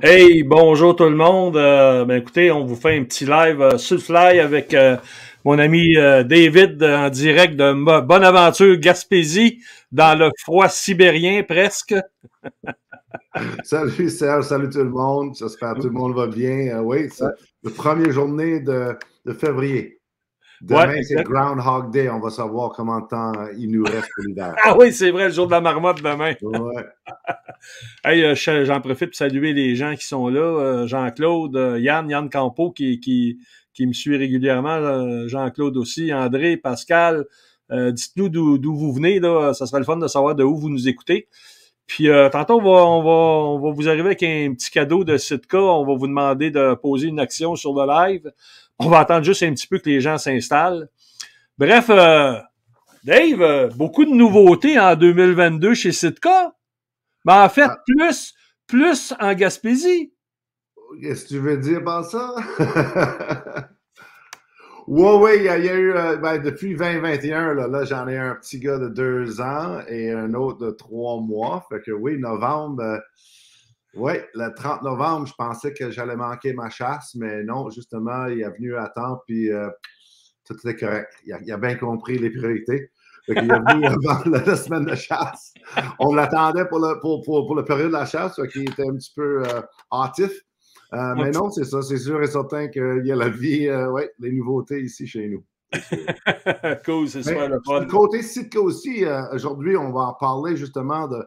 Hey, bonjour tout le monde. Écoutez, on vous fait un petit live sur le fly avec mon ami David en direct de Bonaventure, Gaspésie, dans le froid sibérien presque. Salut Serge, salut tout le monde. J'espère que tout le monde va bien. Oui, c'est Ouais, la première journée de février. ouais, Demain, c'est exact. Groundhog Day. On va savoir comment de temps il nous reste pour l'hiver. Ah oui, c'est vrai, le jour de la marmotte demain. Ouais. Hey, j'en profite pour saluer les gens qui sont là. Jean-Claude, Yann Campeau qui me suit régulièrement. Jean-Claude aussi, André, Pascal. Dites-nous d'où vous venez, là. Ça serait le fun de savoir de où vous nous écoutez. Puis tantôt, on va vous arriver avec un petit cadeau de Sitka. On va vous demander de poser une action sur le live. On va attendre juste un petit peu que les gens s'installent. Bref, Dave, beaucoup de nouveautés en 2022 chez Sitka. Mais en fait, Ah, plus en Gaspésie. qu'est-ce que tu veux dire par ça? Oui, il y a eu, depuis 2021, là j'en ai un petit gars de 2 ans et un autre de 3 mois. Fait que oui, novembre, oui, le 30 novembre, je pensais que j'allais manquer ma chasse, mais non, justement, il est venu à temps, puis tout était correct. Il a bien compris les priorités. Fait qu'il est venu avant la semaine de chasse. On l'attendait pour la période de la chasse, fait qu'il était un petit peu hâtif. Un Mais petit... non, c'est ça, c'est sûr et certain qu'il y a la vie, ouais, les nouveautés ici chez nous, c'est sûr. Cool, c'est Mais super le sur le fun. côté Sitka aussi, aujourd'hui, on va en parler justement de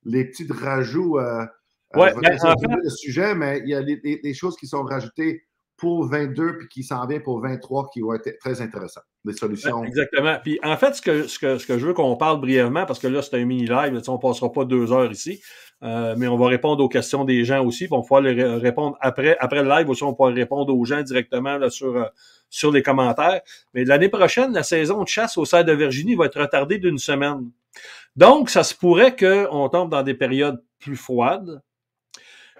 les petits rajouts. Ouais, Je vais te ben laisser en fait, introduire le sujet, mais il y a des choses qui sont rajoutées pour 22 puis qui s'en viennent pour 23 qui vont être très intéressantes. Des solutions. exactement. Puis en fait, ce que je veux qu'on parle brièvement, parce que là, c'est un mini-live, là, on passera pas 2 heures ici, mais on va répondre aux questions des gens aussi, puis on va pouvoir les répondre après le live aussi, on pourra répondre aux gens directement là, sur les commentaires. Mais l'année prochaine, la saison de chasse au cerf de Virginie va être retardée d'une semaine. Donc, ça se pourrait qu'on tombe dans des périodes plus froides.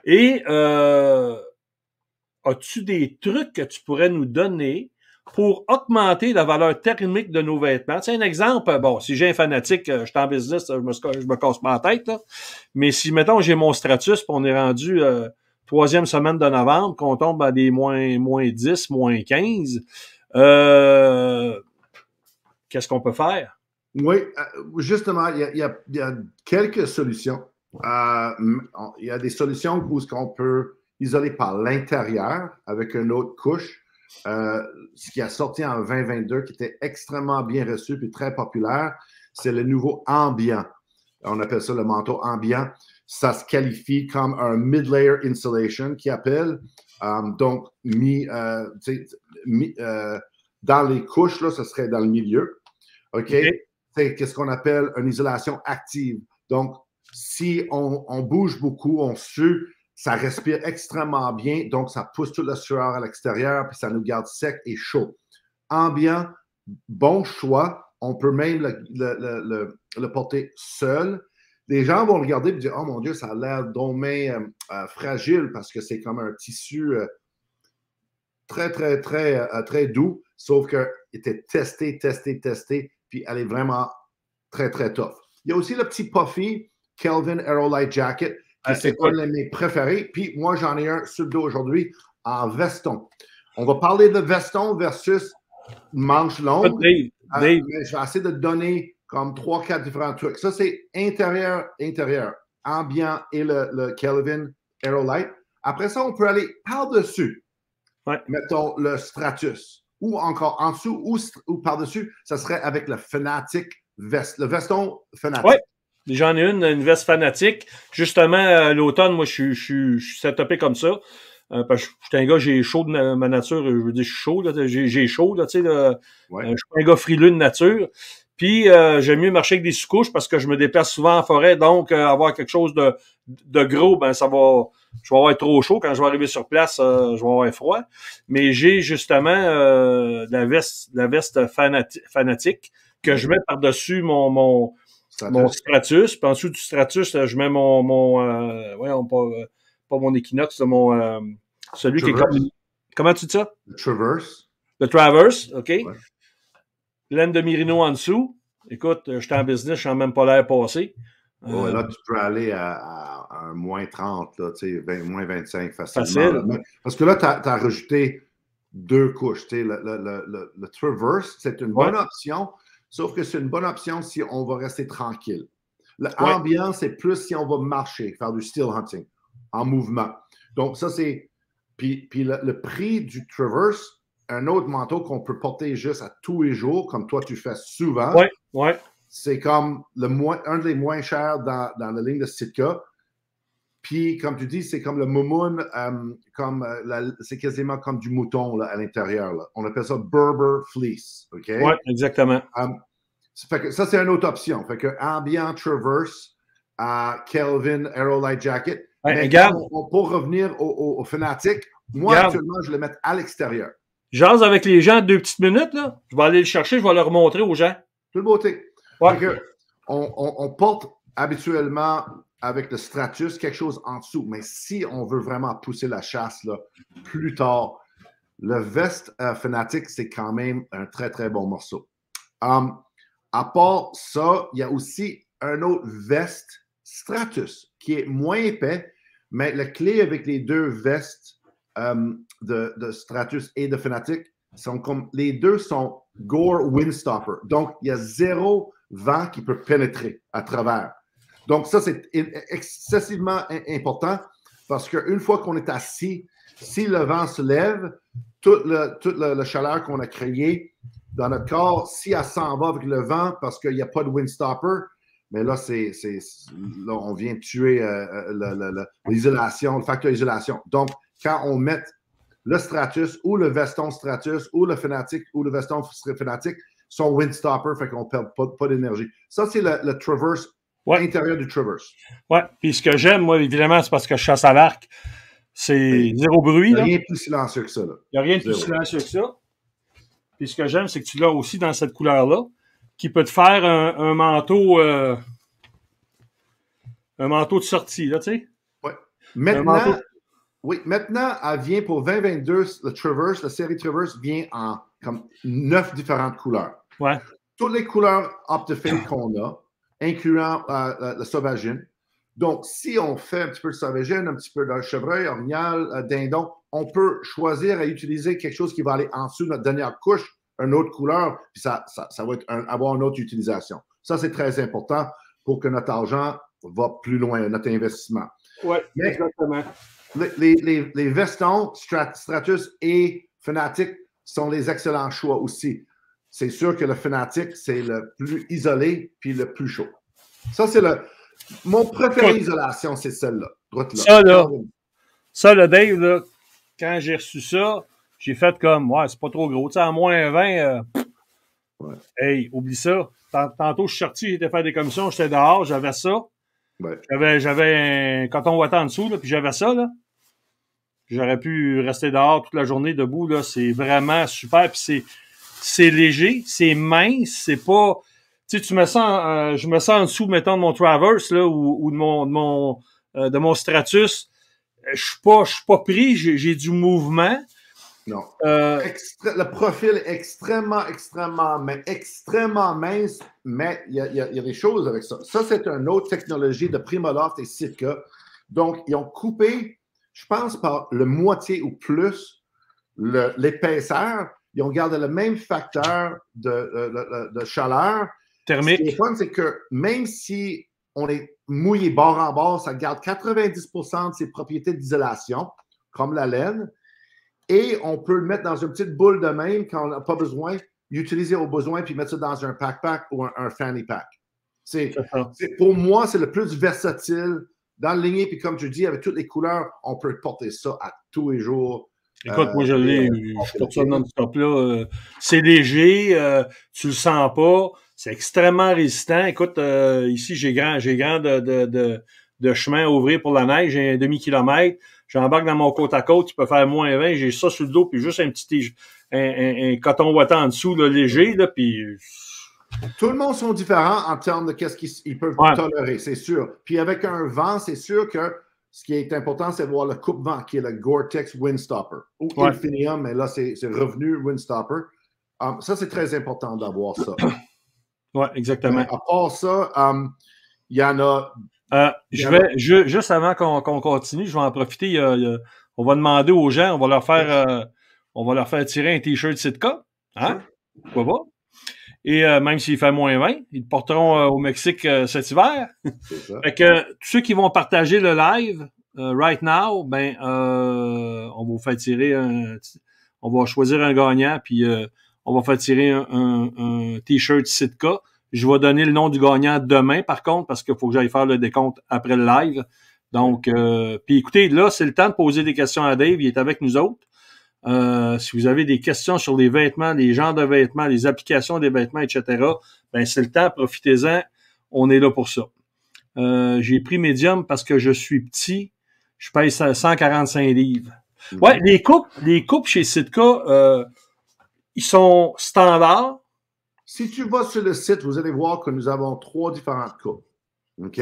Et as-tu des trucs que tu pourrais nous donner pour augmenter la valeur thermique de nos vêtements? C'est un exemple, bon, si j'ai un fanatique, je suis en business, je me casse pas la tête, là. Mais si, mettons, j'ai mon Stratus, puis on est rendu troisième semaine de novembre, qu'on tombe à des moins 10, moins 15, euh, qu'est-ce qu'on peut faire? Oui, justement, il y a quelques solutions. Il y a des solutions où ce qu'on peut isoler par l'intérieur avec une autre couche. Ce qui a sorti en 2022, qui était extrêmement bien reçu et très populaire, c'est le nouveau ambiant. On appelle ça le manteau ambiant. Ça se qualifie comme un mid-layer insulation qui appelle. Donc, dans les couches, là, ce serait dans le milieu. OK? OK? C'est ce qu'on appelle une isolation active. Donc, si on bouge beaucoup, on sue, ça respire extrêmement bien, donc ça pousse toute la sueur à l'extérieur, puis ça nous garde sec et chaud. Ambiant, bon choix. On peut même le porter seul. Les gens vont regarder et dire, oh mon Dieu, ça a l'air dommage fragile parce que c'est comme un tissu très doux, sauf qu'il était testé, puis elle est vraiment très tough. Il y a aussi le petit Puffy Kelvin Aerolite Jacket, qui c'est un Écoute, de mes préférés. Puis moi, j'en ai un sur le dos aujourd'hui en veston. On va parler de veston versus manche écoute, longue, Dave, mais je vais essayer de donner comme 3-4 différents trucs. Ça, c'est intérieur, ambiant et le Kelvin Aerolite. Après ça, on peut aller par-dessus, ouais. mettons, le Stratus. Ou encore en dessous ou par-dessus, ça serait avec le Fanatic Vest, le veston Ouais. Fanatic. J'en ai une veste fanatique. Justement, l'automne, moi, je suis setupé comme ça. Parce que je suis un gars, j'ai chaud de ma nature. Je veux dire, je suis chaud, là. J'ai chaud, là, tu sais. Je Ouais. suis pas un gars frileux de nature. Puis, j'aime mieux marcher avec des sous-couches parce que je me déplace souvent en forêt. Donc, avoir quelque chose de gros, ben, je vais avoir trop chaud. Quand je vais arriver sur place, je vais avoir froid. Mais j'ai justement la veste fanatique que je Oui. mets par-dessus mon Stratus. Stratus. Puis en dessous du Stratus, je mets voyons, pas mon Equinox, celui qui est comme, Traverse. comment tu dis ça? Traverse. Le Traverse, OK? Ouais. Laine de Merino en dessous. Écoute, je suis en business, je sens même pas l'air passer. Ouais, Euh, là, tu peux aller à moins 30, là, moins 25 facilement. Facile. Parce que là, tu as rajouté 2 couches. Le Traverse, c'est une bonne option, sauf que c'est une bonne option si on va rester tranquille. L'ambiance, c'est plus si on va marcher, faire du still hunting, en mouvement. Donc, ça, c'est... Puis le prix du Traverse, un autre manteau qu'on peut porter juste à tous les jours, comme toi, tu fais souvent. C'est comme un des moins chers dans la ligne de Sitka. Puis, comme tu dis, c'est comme le moumoun, c'est quasiment comme du mouton là, à l'intérieur. Là. On appelle ça Berber Fleece. Okay? Oui, exactement. Ça, c'est une autre option. Fait que Ambient Traverse, Kelvin Aerolite Jacket. Mais pour revenir au Fanatic, moi, actuellement, je le mets à l'extérieur. Jase avec les gens 2 petites minutes. Là. Je vais aller le chercher, je vais leur montrer aux gens. Toute beauté. On porte habituellement avec le Stratus quelque chose en dessous, mais si on veut vraiment pousser la chasse là, plus tard, le veste Fanatic, c'est quand même un très, très bon morceau. À part ça, il y a aussi un autre veste Stratus qui est moins épais, mais la clé avec les 2 vestes de Stratus et de Fanatic, sont comme les 2 sont Gore Windstopper. Donc, il y a 0 vent qui peut pénétrer à travers. Donc, ça, c'est excessivement important parce qu'une fois qu'on est assis, si le vent se lève, toute la chaleur qu'on a créée dans notre corps, si elle s'en va avec le vent parce qu'il n'y a pas de windstopper, mais là, là on vient tuer l'isolation, le facteur d'isolation. Donc, quand on met le Stratus ou le veston Stratus ou le Fanatic ou le veston Fanatic, son windstopper, fait qu'on ne perd pas d'énergie. Ça, c'est le Traverse, l'intérieur du Traverse. Oui, puis ce que j'aime, moi, évidemment, c'est parce que je chasse à l'arc. C'est 0 bruit. Il n'y a rien de plus silencieux que ça. Il n'y a rien de plus silencieux que ça. Puis ce que j'aime, c'est que tu l'as aussi dans cette couleur-là, qui peut te faire un manteau de sortie, là, tu sais. Oui. Maintenant, elle vient pour 2022, le Traverse, la série Traverse vient en comme 9 différentes couleurs. Ouais. Toutes les couleurs Optifade qu'on a, incluant le sauvagine. Donc, si on fait un petit peu de sauvagine, un petit peu de chevreuil, orignal, dindon, on peut choisir à utiliser quelque chose qui va aller en dessous de notre dernière couche, une autre couleur, puis ça va avoir une autre utilisation. Ça, c'est très important pour que notre argent va plus loin, notre investissement. Oui, exactement. Les vestons Stratus et Fanatic sont les excellents choix aussi. C'est sûr que le Fanatic, c'est le plus isolé puis le plus chaud. Ça, c'est mon préféré isolation, c'est celle-là. Ça, là, Dave, là, quand j'ai reçu ça, j'ai fait comme, c'est pas trop gros. Tu sais, à moins 20, hey, oublie ça. Tantôt, je suis sorti, j'étais faire des commissions, j'étais dehors, j'avais ça. Ouais. J'avais un coton ouaté en dessous, là, puis j'avais ça, là. J'aurais pu rester dehors toute la journée debout, là. C'est vraiment super, puis c'est léger, c'est mince, c'est pas... Tu sais, je me sens en dessous, mettons, de mon Traverse, là, ou de mon Stratus. Je suis pas pris, j'ai du mouvement. Non. Le profil est extrêmement mince, mais il y a des choses avec ça. Ça, c'est une autre technologie de Primaloft et Sitka. Donc, ils ont coupé, je pense, par le moitié ou plus l'épaisseur. Ils ont gardé le même facteur de chaleur. Thermique. Ce qui est fun, c'est que même si on est mouillé bord en bord, ça garde 90% de ses propriétés d'isolation, comme la laine. Et on peut le mettre dans une petite boule de même quand on n'a pas besoin, l'utiliser au besoin, puis mettre ça dans un pack ou un fanny pack. Pour moi, c'est le plus versatile dans le lignée. Puis comme tu dis, avec toutes les couleurs, on peut porter ça à tous les jours. Écoute, moi, je porte ça non-stop là. C'est léger, tu le sens pas. C'est extrêmement résistant. Écoute, ici, j'ai grand de chemin à ouvrir pour la neige. J'ai un demi-kilomètre. J'embarque dans mon côte à côte. Tu peux faire moins 20. J'ai ça sur le dos, puis juste un petit un coton ouatant en dessous, là, léger, là, puis... Tout le monde sont différents en termes de qu'est-ce qu'ils peuvent tolérer, c'est sûr. Puis avec un vent, c'est sûr que ce qui est important, c'est de voir le coupe-vent, qui est le Gore-Tex Windstopper. Ou Infinium, mais là, c'est revenu Windstopper. Ça, c'est très important d'avoir ça. Oui, exactement. À part ça, il y en a Juste avant qu'on continue, je vais en profiter. On va demander aux gens, on va leur faire tirer un T-shirt Sitka. Hein? Pourquoi pas? Et même s'il fait moins 20, ils le porteront au Mexique cet hiver. C'est ça. Fait que tous ceux qui vont partager le live right now, ben on va vous faire tirer on va choisir un gagnant, puis on va faire tirer un T-shirt Sitka. Je vais donner le nom du gagnant demain, par contre, parce qu'il faut que j'aille faire le décompte après le live. Donc, puis écoutez, là, c'est le temps de poser des questions à Dave. Il est avec nous autres. Si vous avez des questions sur les vêtements, les genres de vêtements, les applications des vêtements, etc., ben c'est le temps, profitez-en. On est là pour ça. J'ai pris médium parce que je suis petit. Je pèse 145 livres. Ouais, les coupes chez Sitka, ils sont standards. Si tu vas sur le site, vous allez voir que nous avons 3 différentes coupes. OK?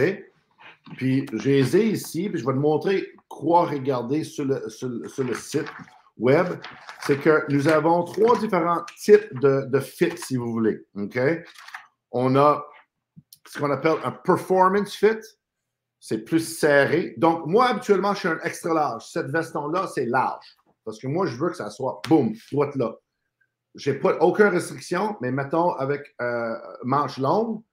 Puis, je les ai ici, puis je vais te montrer quoi regarder sur le site web. C'est que nous avons 3 différents types de fit, si vous voulez. OK? On a ce qu'on appelle un performance fit. C'est plus serré. Donc, moi, habituellement, je suis un extra large. Cette veston-là, c'est large. Parce que moi, je veux que ça soit, boum, droite là. J'ai pas aucune restriction, mais mettons avec manche longue,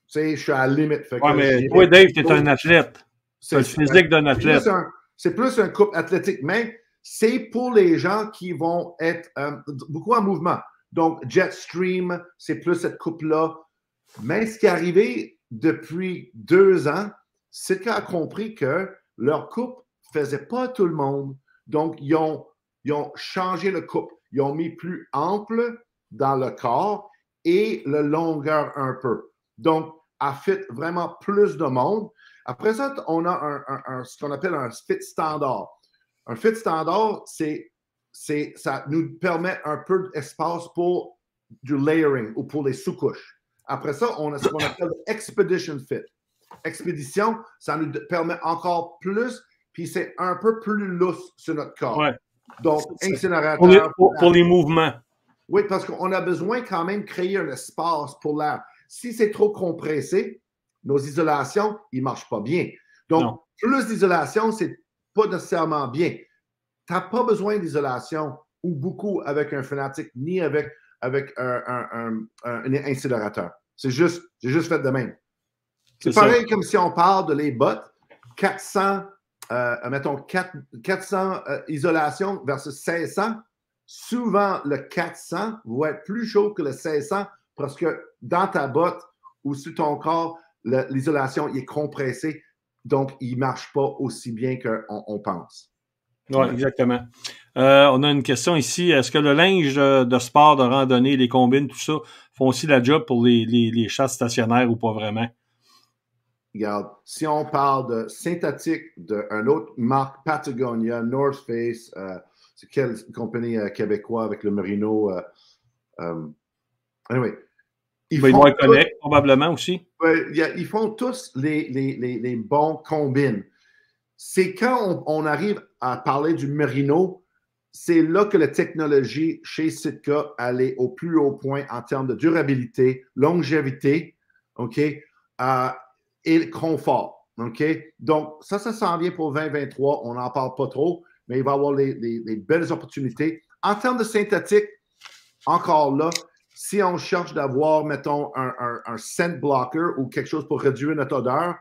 tu sais, je suis à la limite. Ouais, mais toi, Dave, tu es un athlète. C'est le physique d'un athlète. C'est plus un couple athlétique, mais c'est pour les gens qui vont être beaucoup en mouvement. Donc, Jetstream, c'est plus cette coupe-là. Mais ce qui est arrivé depuis 2 ans, c'est qu'on a compris que leur coupe ne faisait pas tout le monde. Donc, ils ont changé le coupe. Ils ont mis plus ample dans le corps et le longueur un peu. Donc, à fit vraiment plus de monde. Après ça, on a ce qu'on appelle un fit standard. Un fit standard, ça nous permet un peu d'espace pour du layering ou pour les sous-couches. Après ça, on a ce qu'on appelle Expedition Fit. Expédition, ça nous permet encore plus, puis c'est un peu plus lousse sur notre corps. Ouais. Donc, incinérateur. Pour les mouvements. Oui, parce qu'on a besoin quand même de créer un espace pour l'air. Si c'est trop compressé, nos isolations, ils ne marchent pas bien. Donc, non. Plus d'isolation, c'est pas nécessairement bien. Tu n'as pas besoin d'isolation ou beaucoup avec un Fnatic, ni avec un incinérateur. J'ai juste fait de même. C'est pareil comme si on parle de les bottes, 400 isolation versus 1600. Souvent, le 400 va être plus chaud que le 1600 parce que dans ta botte ou sur ton corps, l'isolation est compressée, donc il ne marche pas aussi bien qu'on pense. Oui, exactement. On a une question ici. Est-ce que le linge de sport, de randonnée, les combines, tout ça, font aussi la job pour les chasses stationnaires ou pas vraiment? Regarde, si on parle de synthétique d'une autre marque, Patagonia, North Face, c'est quelle compagnie québécoise avec le merino? Anyway. Ils vont être connectés probablement aussi. Ils font tous les bons combines. C'est quand on arrive à parler du merino, c'est là que la technologie chez Sitka allait au plus haut point en termes de durabilité, longévité, OK, et confort, OK? Donc, ça s'en vient pour 2023. On n'en parle pas trop, mais il va y avoir des belles opportunités. En termes de synthétique, encore là, si on cherche d'avoir, mettons, un scent blocker ou quelque chose pour réduire notre odeur,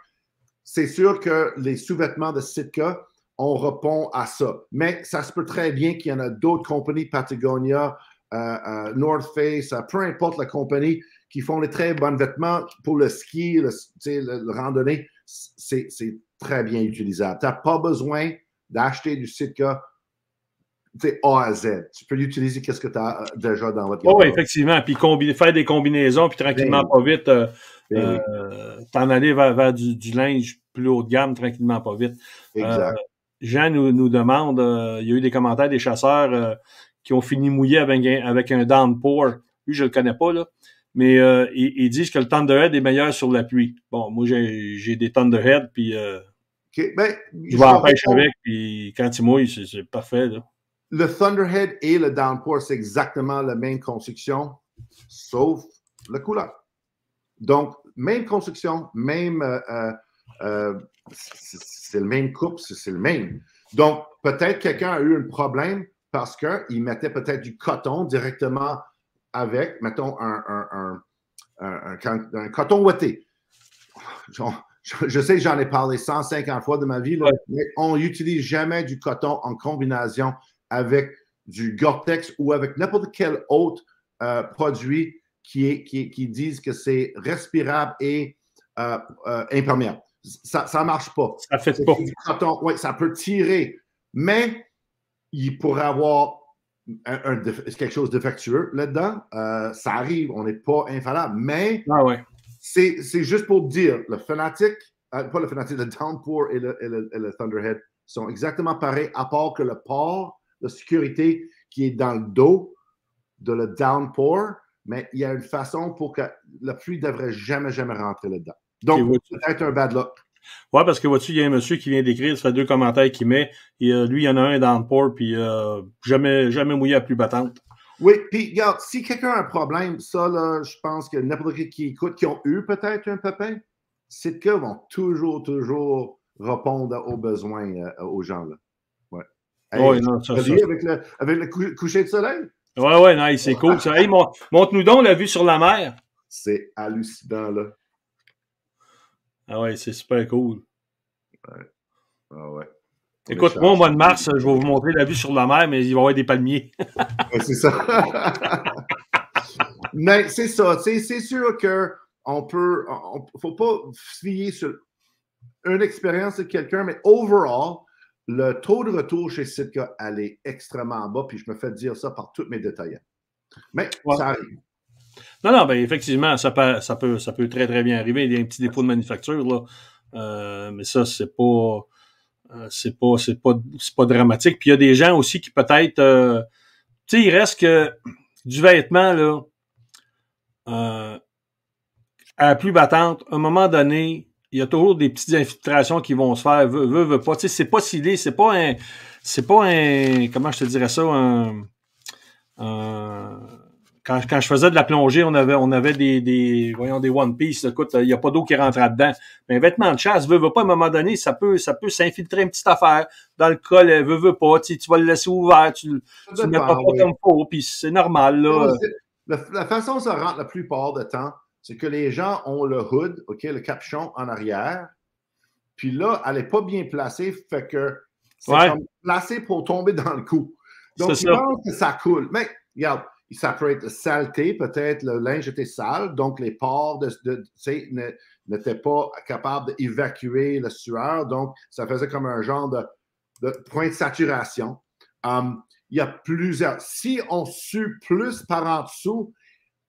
c'est sûr que les sous-vêtements de Sitka, on répond à ça. Mais ça se peut très bien qu'il y en a d'autres compagnies, Patagonia, North Face, peu importe la compagnie, qui font les très bons vêtements pour le ski, le randonnée. C'est très bien utilisable. Tu n'as pas besoin d'acheter du Sitka A à Z. Tu peux l'utiliser qu'est-ce que tu as déjà dans votre garde-robe. Oui, effectivement. Puis faire des combinaisons, puis tranquillement, pas vite, t'en aller vers du linge plus haut de gamme, tranquillement, pas vite. Exact. Jean nous demande, il y a eu des commentaires des chasseurs qui ont fini mouillés avec un downpour. Lui, je le connais pas, là. Mais ils disent que le Thunderhead est meilleur sur la pluie. Bon, moi, j'ai des Thunderhead, puis je vais en pêche avec, puis quand il mouille, c'est parfait, là. Le Thunderhead et le Downpour, c'est exactement la même construction, sauf la couleur. Donc, même construction, même c'est le même couple, c'est le même. Donc, peut-être quelqu'un a eu un problème parce qu'il mettait peut-être du coton directement avec, mettons, un coton ouaté. Je sais que j'en ai parlé 150 fois de ma vie, là, Ouais. mais on n'utilise jamais du coton en combinaison avec du Gore-Tex ou avec n'importe quel autre produit qui disent que c'est respirable et imperméable. Ça ne marche pas. Ça ne fait pas. Du coton, oui, ça peut tirer, mais il pourrait avoir quelque chose de défectueux là-dedans. Ça arrive, on n'est pas infallable, mais c'est juste pour dire, le Fanatic, pas le Fanatic, le Downpour et le Thunderhead sont exactement pareils, à part que le port de sécurité qui est dans le dos de le Downpour, mais il y a une façon pour que la pluie ne devrait jamais rentrer là-dedans. Donc, peut-être un bad luck. Oui, parce que vois-tu, il y a un monsieur qui vient d'écrire, ça fait 2 commentaires qu'il met, et lui, il y en a un downpour, puis jamais mouillé à plus battante. Oui, puis regarde, si quelqu'un a un problème, ça, là, je pense que n'importe qui écoute, qui ont eu peut-être un pépin, ces gars vont toujours répondre aux besoins aux gens, là. Ouais. Hey, oui, non, ça. Avec le coucher de soleil? Oui, non, c'est cool, ça. Hey, montre-nous donc la vue sur la mer. C'est hallucinant, là. Ah ouais, c'est super cool. Ouais. Ah ouais. Écoute, moi, au mois de mars, je vais vous montrer la vue sur la mer, mais il va y avoir des palmiers. Ouais, c'est ça. Mais c'est ça. C'est sûr qu'on peut. Il ne faut pas se fier sur une expérience de quelqu'un, mais overall, le taux de retour chez Sitka, elle est extrêmement bas, puis je me fais dire ça par tous mes détaillants. Mais ça arrive. Non, ben effectivement, ça peut très, très bien arriver. Il y a un petit défaut de manufacture, là. Mais ça, c'est pas dramatique. Puis il y a des gens aussi qui peut-être, tu sais, il reste que du vêtement, là, à la plus battante, à un moment donné, il y a toujours des petites infiltrations qui vont se faire, veut pas. Tu sais, c'est pas scellé, c'est pas un, comment je te dirais ça, quand je faisais de la plongée, on avait des One Piece. Écoute, il n'y a pas d'eau qui rentre là-dedans. Mais un vêtement de chasse, veut pas, à un moment donné, ça peut s'infiltrer une petite affaire dans le collet, veut pas. Tu vas le laisser ouvert, tu le mets pas comme faut, puis c'est normal, là. La façon dont ça rentre la plupart du temps, c'est que les gens ont le hood, OK, le capuchon en arrière. Puis là, elle n'est pas bien placée, fait que c'est comme placé pour tomber dans le cou. Donc, ils pensent que ça coule. Mais regarde, ça peut être saleté, peut-être le linge était sale, donc les pores n'étaient pas capables d'évacuer le sueur, donc ça faisait comme un genre de point de saturation. Il y a plusieurs. Si on sue plus par en dessous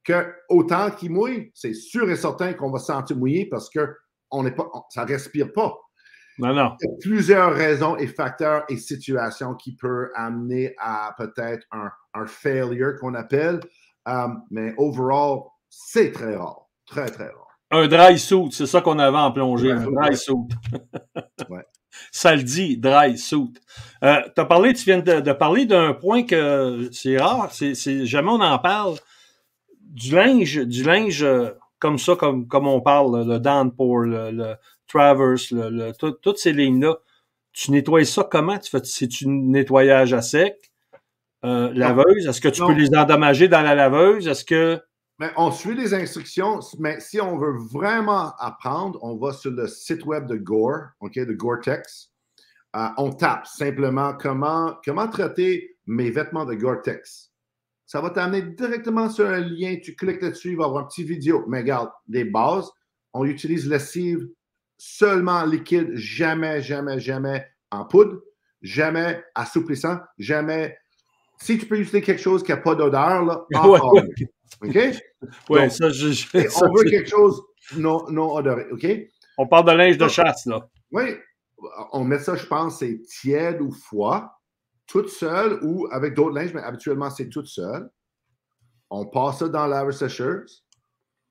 que autant qu'il mouille, c'est sûr et certain qu'on va se sentir mouillé parce que ça ne respire pas. Non. Il y a plusieurs raisons et facteurs et situations qui peuvent amener à peut-être un failure qu'on appelle, mais overall, c'est très rare. Très, très rare. Un dry suit, c'est ça qu'on avait en plongée, un dry suit. Ouais. Ça le dit, dry suit. Tu viens de parler d'un point que c'est rare, jamais on en parle. Du linge comme ça, comme on parle, le downpour, le traverse, toutes ces lignes-là, tu nettoies ça comment? C'est-tu nettoyage à sec? Laveuse? Est-ce que tu peux les endommager dans la laveuse? Est-ce que... Mais on suit les instructions, mais si on veut vraiment apprendre, on va sur le site web de Gore, OK, de Gore-Tex. On tape simplement comment traiter mes vêtements de Gore-Tex. Ça va t'amener directement sur un lien, tu cliques là-dessus, il va y avoir une petite vidéo. Mais regarde, les bases, on utilise lessive seulement en liquide, jamais en poudre, jamais assouplissant, jamais... Si tu peux utiliser quelque chose qui n'a pas d'odeur, là, encore mieux. OK? Oui, ça, on veut quelque chose non odoré, OK? On parle de linge de chasse, là. Oui, on met ça, je pense, c'est tiède ou froid, toute seule ou avec d'autres linges, mais habituellement, c'est toute seule. On passe ça dans la laveuse sécheuse,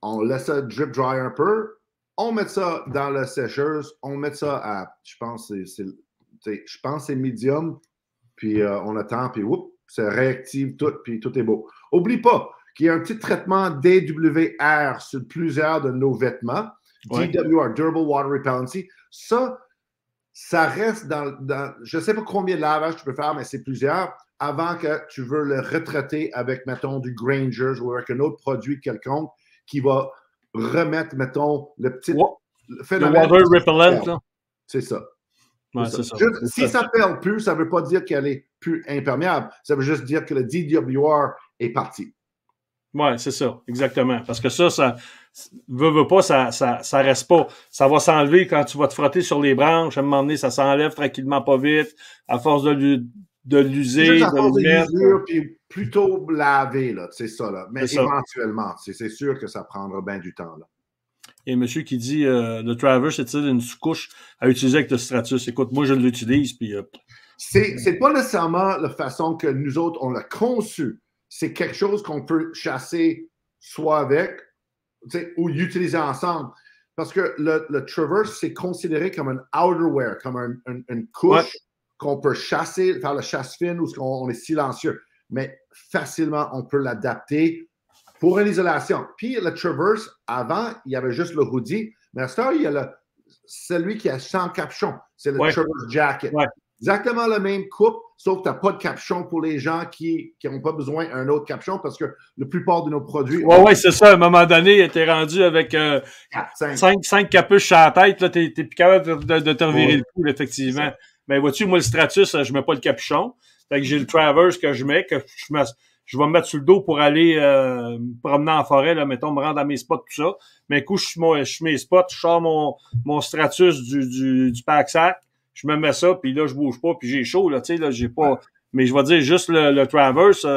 on laisse ça drip dry un peu, on met ça dans la sécheuse, on met ça à, je pense c'est medium, puis on attend, puis whoop, ça réactive tout, puis tout est beau. Oublie pas qu'il y a un petit traitement DWR sur plusieurs de nos vêtements. Ouais. DWR, Durable Water Repellency. Ça reste dans je ne sais pas combien de lavages tu peux faire, mais c'est plusieurs, avant que tu veux le retraiter avec, mettons, du Grainger ou avec un autre produit quelconque qui va remettre, mettons, le petit phénomène. Le water repellent, là. C'est ça. Ouais, c'est ça. Si ça ne perd plus, ça ne veut pas dire qu'elle est plus imperméable. Ça veut juste dire que le DWR est parti. Oui, c'est ça, exactement. Parce que ça veut pas, ça reste pas. Ça va s'enlever quand tu vas te frotter sur les branches. À un moment donné, ça s'enlève tranquillement, pas vite, à force de l'user, juste à force de le mettre. L'usure, puis plutôt laver, là, c'est ça, là. Mais éventuellement, ça. c'est sûr que ça prendra bien du temps, là. Il y a un monsieur qui dit le Traverse, c'est-il une sous-couche à utiliser avec le Stratus? Écoute, moi, je l'utilise, puis... C'est pas nécessairement la façon que nous autres, on l'a conçu. C'est quelque chose qu'on peut chasser soit avec, ou utiliser ensemble. Parce que le Traverse, c'est considéré comme un outerwear, comme une couche qu'on peut chasser, faire la chasse fine ou on est silencieux. Mais facilement, on peut l'adapter pour une isolation. Puis le Traverse, avant, il y avait juste le hoodie. Mais à ce temps, il y a celui qui a sans capuchon. C'est le Traverse Jacket. Ouais. Exactement la même coupe, sauf que tu n'as pas de capuchon pour les gens qui n'ont pas besoin d'un autre capuchon parce que la plupart de nos produits... Oui, c'est ça. À un moment donné, tu es rendu avec 5 capuches sur la tête. Tu n'es plus capable de te revirer le cou, effectivement. Mais vois-tu, moi, le Stratus, je ne mets pas le capuchon. Fait que j'ai le Traverse que je mets, que je vais me mettre sur le dos pour aller me promener en forêt, là, mettons, me rendre à mes spots, tout ça. Mais un coup, je suis mes spots, je sors mon Stratus du pack-sac. Je me mets ça, puis là, je bouge pas, puis j'ai chaud, là, tu sais, là, j'ai pas... Mais je vais dire, juste le Traverse,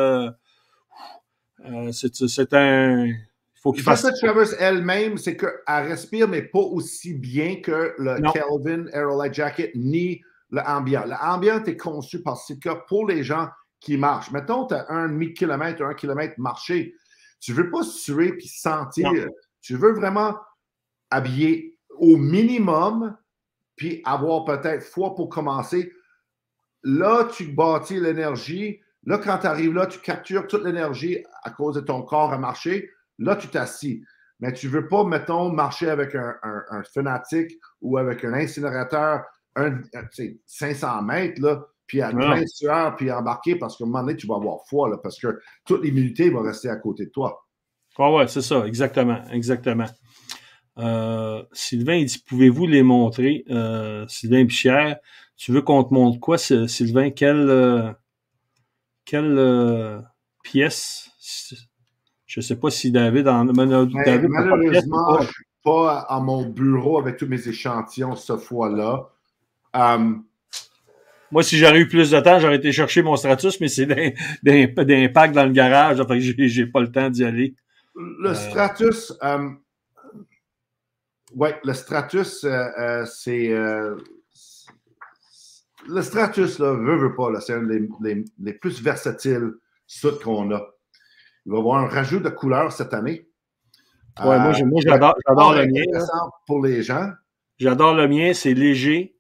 c'est un... Il faut qu'il fasse... La Traverse elle-même, c'est qu'elle respire, mais pas aussi bien que le Kelvin Aerolite Jacket, ni le Ambient. Le Ambient est conçu par Sitka pour les gens qui marchent. Mettons, tu as un demi-kilomètre, 1 kilomètre marché. Tu veux pas suer puis sentir. Non. Tu veux vraiment habiller au minimum puis avoir peut-être foi pour commencer. Là, tu bâtis l'énergie. Là, quand tu arrives là, tu captures toute l'énergie à cause de ton corps à marcher. Là, tu t'assis. Mais tu ne veux pas, mettons, marcher avec un Fnatic ou avec un incinérateur 500 mètres, là, puis à plein sueur, puis embarquer parce qu'à un moment donné, tu vas avoir foi, là, parce que toute l'immunité va rester à côté de toi. Oui, c'est ça, exactement. Sylvain, il dit, pouvez-vous les montrer? Sylvain Bichère, tu veux qu'on te montre quoi, Sylvain? Quelle pièce? Je ne sais pas si David en... David, malheureusement, je ne suis pas à mon bureau avec tous mes échantillons cette fois-là. Moi, si j'aurais eu plus de temps, j'aurais été chercher mon Stratus, mais c'est d'un pack dans le garage, fait que j'ai pas le temps d'y aller. Le Stratus... Oui, le Stratus, c'est... le Stratus, là, veut pas, là, c'est un des plus versatiles soutes qu'on a. Il va y avoir un rajout de couleurs cette année. Oui, moi j'adore le mien. Pour les gens. J'adore le mien, c'est léger.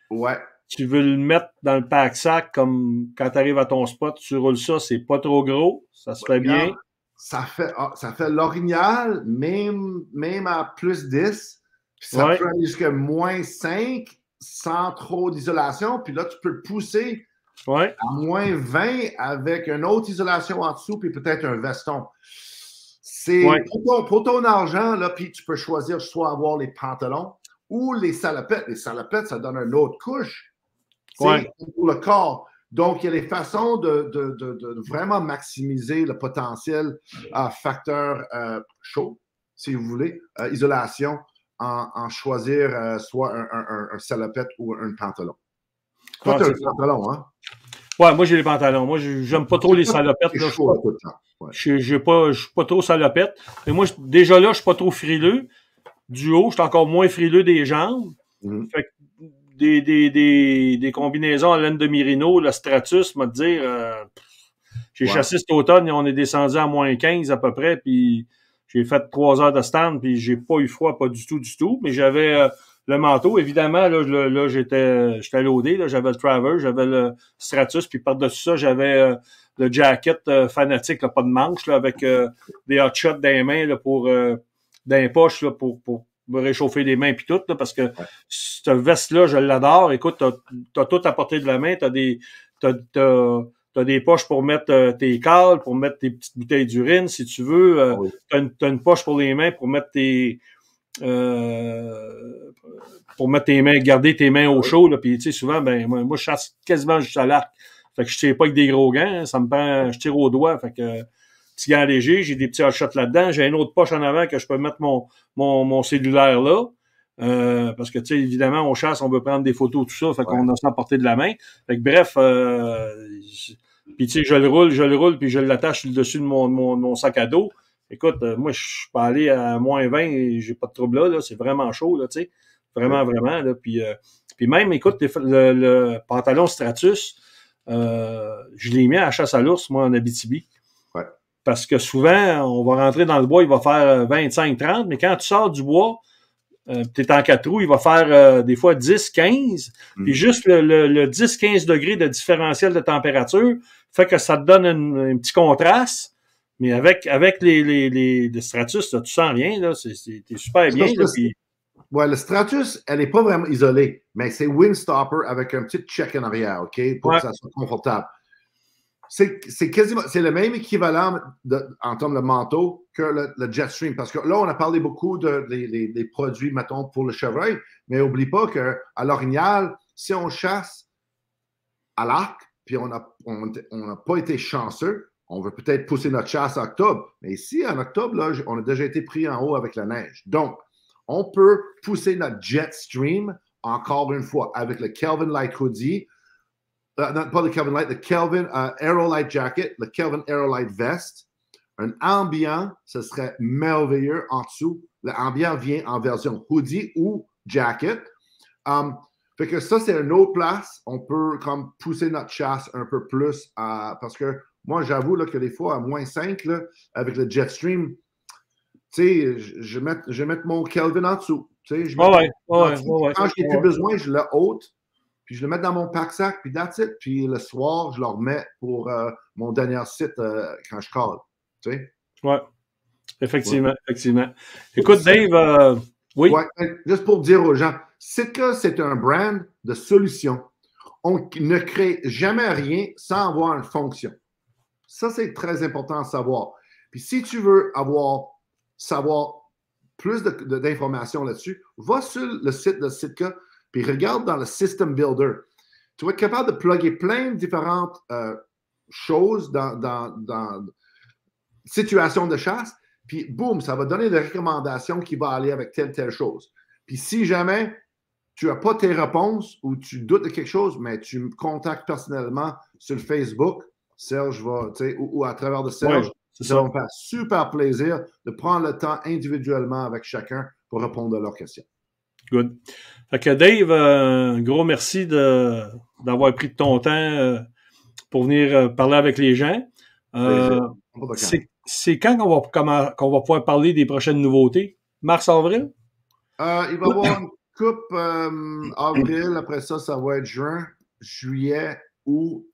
Ouais. Tu veux le mettre dans le pack-sac, comme quand tu arrives à ton spot, tu roules ça, c'est pas trop gros, ça se fait bien. Ça fait l'orignal, même à plus 10. Puis ça peut aller jusqu'à moins 5 sans trop d'isolation. Puis là, tu peux le pousser à moins 20 avec une autre isolation en dessous, puis peut-être un veston. C'est pour ton argent, là, puis tu peux choisir soit avoir les pantalons ou les salopettes. Les salopettes, ça donne une autre couche pour le corps. Donc, il y a des façons de vraiment maximiser le potentiel facteur chaud, si vous voulez, isolation, en choisir soit un salopette ou un pantalon. Toi, tu as un pantalon, hein? Ouais, moi, j'ai les pantalons. Moi, j'aime pas trop les salopettes. Là, je suis pas trop salopette. Mais moi, déjà là, je suis pas trop frileux. Du haut, je suis encore moins frileux des jambes. Mm-hmm. Fait que des combinaisons à laine de Merino, le Stratus, m'a dire, j'ai chassé cet automne et on est descendu à moins 15 à peu près, puis j'ai fait 3 heures de stand, puis j'ai pas eu froid, pas du tout, mais j'avais le manteau, évidemment, là j'étais loadé, là, j'avais le Traverse, j'avais le Stratus, puis par-dessus ça, j'avais le jacket Fnatic, là, pas de manche, là, avec des hot shots dans les mains, là, dans les poches, là, pour réchauffer les mains puis tout, là, parce que cette veste-là, je l'adore. Écoute, t'as tout à portée de la main, t'as des poches pour mettre tes cales, pour mettre tes petites bouteilles d'urine, si tu veux. Oui. T'as une poche pour les mains pour mettre tes mains, garder tes mains au chaud, là. Puis, tu sais, souvent, ben, moi, je chasse quasiment juste à l'arc. Fait que je tire pas avec des gros gants, hein, ça me prend, je tire au doigt. Fait que, petit gant léger, j'ai des petits hot-shots là-dedans. J'ai une autre poche en avant que je peux mettre mon cellulaire là. Parce que, tu sais, évidemment, on chasse, on veut prendre des photos, tout ça. Fait qu'on a ça à portée de la main. Fait que, bref, puis, tu sais, je le roule, puis je l'attache sur le dessus de mon sac à dos. Écoute, moi, je suis pas allé à -20 et j'ai pas de trouble là. C'est vraiment chaud, là, tu sais. Vraiment, vraiment, là. Puis même, écoute, le pantalon Stratus, je l'ai mis à la chasse à l'ours, moi, en Abitibi. Ouais. Parce que souvent, on va rentrer dans le bois, il va faire 25-30, mais quand tu sors du bois, t'es en 4 roues, il va faire des fois 10-15, puis juste le 10-15 degrés de différentiel de température fait que ça te donne un petit contraste, mais avec les Stratus, là, tu sens rien, là, t'es super bien. Là, puis... Ouais, le Stratus, elle n'est pas vraiment isolée, mais c'est Windstopper avec un petit check en arrière, OK, pour que ça soit confortable. C'est quasiment, c'est le même équivalent en termes de manteau que le Jetstream. Parce que là, on a parlé beaucoup des produits, mettons, pour le chevreuil, mais n'oublie pas qu'à l'orignal, si on chasse à l'arc, puis on n'a pas été chanceux, on veut peut-être pousser notre chasse en octobre. Mais ici, en octobre, là, on a déjà été pris en haut avec la neige. Donc, on peut pousser notre Jetstream, encore une fois, avec le Kelvin Light Hoodie, non, pas le Kelvin Light, le Kelvin Aerolite Jacket, le Kelvin Aerolite Vest. Un ambiant, ce serait merveilleux en dessous. L'ambiant vient en version hoodie ou jacket. Fait que ça, c'est une autre place. On peut comme pousser notre chasse un peu plus parce que moi, j'avoue là, que des fois, à -5, là, avec le Jetstream, tu sais, je vais mettre mon Kelvin en dessous. Tu sais, quand j'ai plus besoin, je le ôte. Puis je le mets dans mon pack-sac, puis that's it. Puis le soir, je le remets pour mon dernier site quand je cale. Tu sais? Oui, effectivement. Écoute, Dave, oui? Ouais, juste pour dire aux gens, Sitka, c'est un brand de solution. On ne crée jamais rien sans avoir une fonction. Ça, c'est très important à savoir. Puis si tu veux savoir plus d'informations là-dessus, va sur le site de Sitka, puis regarde dans le System Builder. Tu vas être capable de plugger plein de différentes choses dans situations de chasse, puis boum, ça va donner des recommandations qui vont aller avec telle chose. Puis si jamais tu n'as pas tes réponses ou tu doutes de quelque chose, mais tu me contactes personnellement sur le Facebook, Serge va, tu sais, ou à travers de Serge, ça va me faire super plaisir de prendre le temps individuellement avec chacun pour répondre à leurs questions. Good. Fait que Dave, un gros merci d'avoir pris de ton temps pour venir parler avec les gens. C'est quand qu'on va pouvoir parler des prochaines nouveautés? Mars-avril? Il va y avoir une coupe avril. Après ça, ça va être juin, juillet, août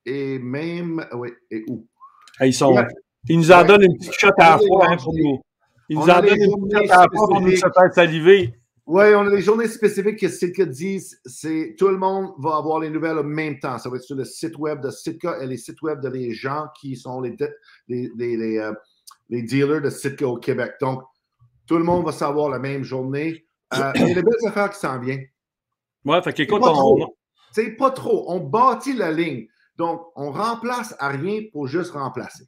et même... Oui, et août. Ils nous en donnent une petite shot à la fois pour nous. Ils nous en donnent une petite shot à la fois pour nous se faire saliver. Oui, on a des journées spécifiques que Sitka disent, c'est tout le monde va avoir les nouvelles en même temps. Ça va être sur le site web de Sitka et les sites web de les gens qui sont les dealers de Sitka au Québec. Donc, tout le monde va savoir la même journée. Il y a des belles affaires qui s'en viennent. Ouais, fait qu'écoute, c'est pas trop. On bâtit la ligne. Donc, on remplace à rien pour juste remplacer.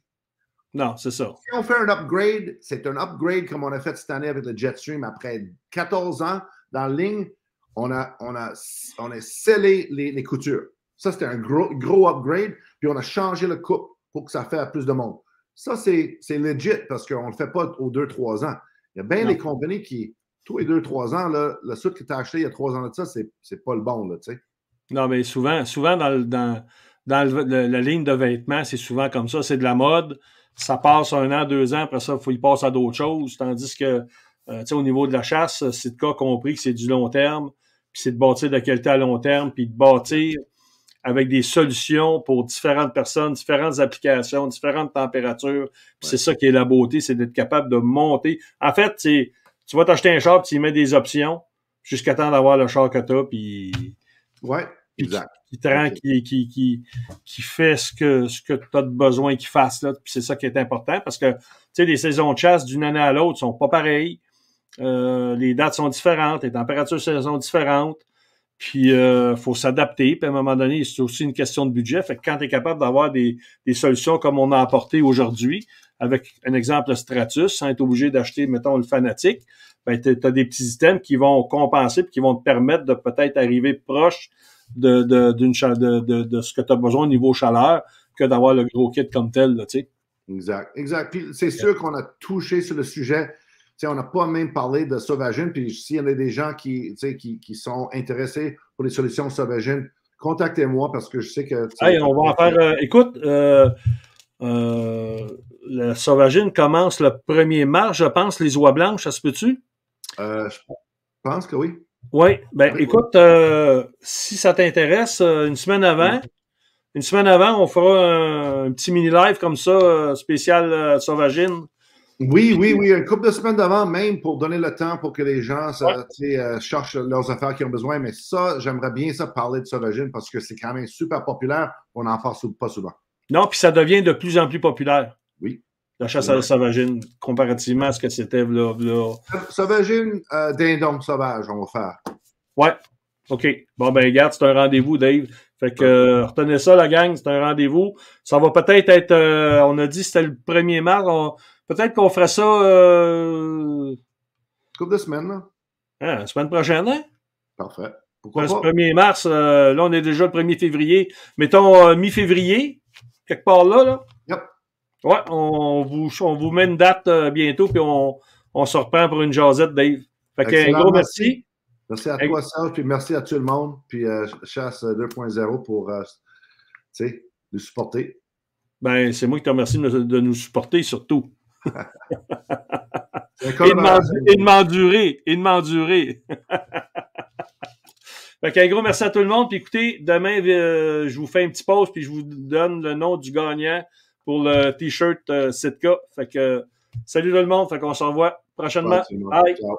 Non, c'est ça. Si on fait un upgrade, c'est un upgrade comme on a fait cette année avec le Jetstream. Après 14 ans dans la ligne, on a scellé les coutures. Ça, c'était un gros upgrade. Puis on a changé le coupe pour que ça fasse plus de monde. Ça, c'est legit parce qu'on ne le fait pas aux 2-3 ans. Il y a bien des compagnies qui, tous les 2-3 ans, là, le suit que tu as acheté il y a 3 ans de ça, c'est pas le bon, là, tu sais. Non, mais souvent dans la ligne de vêtements, c'est souvent comme ça. C'est de la mode. Ça passe 1 an, 2 ans. Après ça, il passe à d'autres choses. Tandis que, tu sais, au niveau de la chasse, c'est le cas compris que c'est du long terme. Puis c'est de bâtir de la qualité à long terme. Puis de bâtir avec des solutions pour différentes personnes, différentes applications, différentes températures. Puis c'est ça qui est la beauté, c'est d'être capable de monter. En fait, tu tu vas t'acheter un char, puis tu y mets des options jusqu'à temps d'avoir le char que tu as, puis exact. Qui te rend, qui fait ce que tu as besoin qu'il fasse, là. Puis c'est ça qui est important, parce que, tu sais, les saisons de chasse d'une année à l'autre sont pas pareilles. Les dates sont différentes, les températures sont différentes. Puis faut s'adapter. Puis à un moment donné, c'est aussi une question de budget. Fait que quand tu es capable d'avoir des solutions comme on a apporté aujourd'hui, avec un exemple le Stratus, sans être obligé d'acheter, mettons, le Fanatic, ben tu as des petits items qui vont compenser et qui vont te permettre de peut-être arriver proche de ce que tu as besoin au niveau chaleur que d'avoir le gros kit comme tel, là, tu sais. Exact. Puis c'est sûr qu'on a touché sur le sujet. T'sais, on n'a pas même parlé de Sauvagine, puis s'il y en a des gens qui sont intéressés pour des solutions Sauvagine, contactez-moi parce que je sais que... Hey, on va en faire... écoute, la Sauvagine commence le 1er mars, je pense, les oies blanches, ça se peut-tu? Je pense que oui. Oui, ben écoute, si ça t'intéresse, une semaine avant, on fera un petit mini-live comme ça, spécial Sauvagine. Oui, une couple de semaines d'avant, même pour donner le temps pour que les gens cherchent leurs affaires qu'ils ont besoin. Mais ça, j'aimerais bien ça parler de Sauvagine parce que c'est quand même super populaire. On n'en parle pas souvent. Non, puis ça devient de plus en plus populaire. Oui. La chasse à la sauvagine, comparativement à ce que c'était là. Sauvagine, dindon sauvage, on va faire. Ouais. OK. Bon, ben, regarde, c'est un rendez-vous, Dave. Fait que, retenez ça, la gang, c'est un rendez-vous. Ça va peut-être être, on a dit que c'était le 1er mars. Peut-être qu'on ferait ça, couple de semaines, là. La semaine prochaine, hein? Parfait. Pourquoi pas? Le 1er mars, là, on est déjà le 1er février. Mettons, mi-février, quelque part là, là. Yep. Ouais, on vous met une date bientôt, puis on se reprend pour une jasette, Dave. Fait que, un gros merci. Merci à toi, Serge, puis merci à tout le monde. Puis Chasse 2.0 pour, nous supporter. Ben, c'est moi qui te remercie de nous supporter, surtout. Et de m'endurer. Fait qu'un gros merci à tout le monde. Puis écoutez, demain, je vous fais un petit pause, puis je vous donne le nom du gagnant pour le T-shirt Sitka. Fait que salut tout le monde. Fait qu'on se revoit prochainement. Bye. Ciao.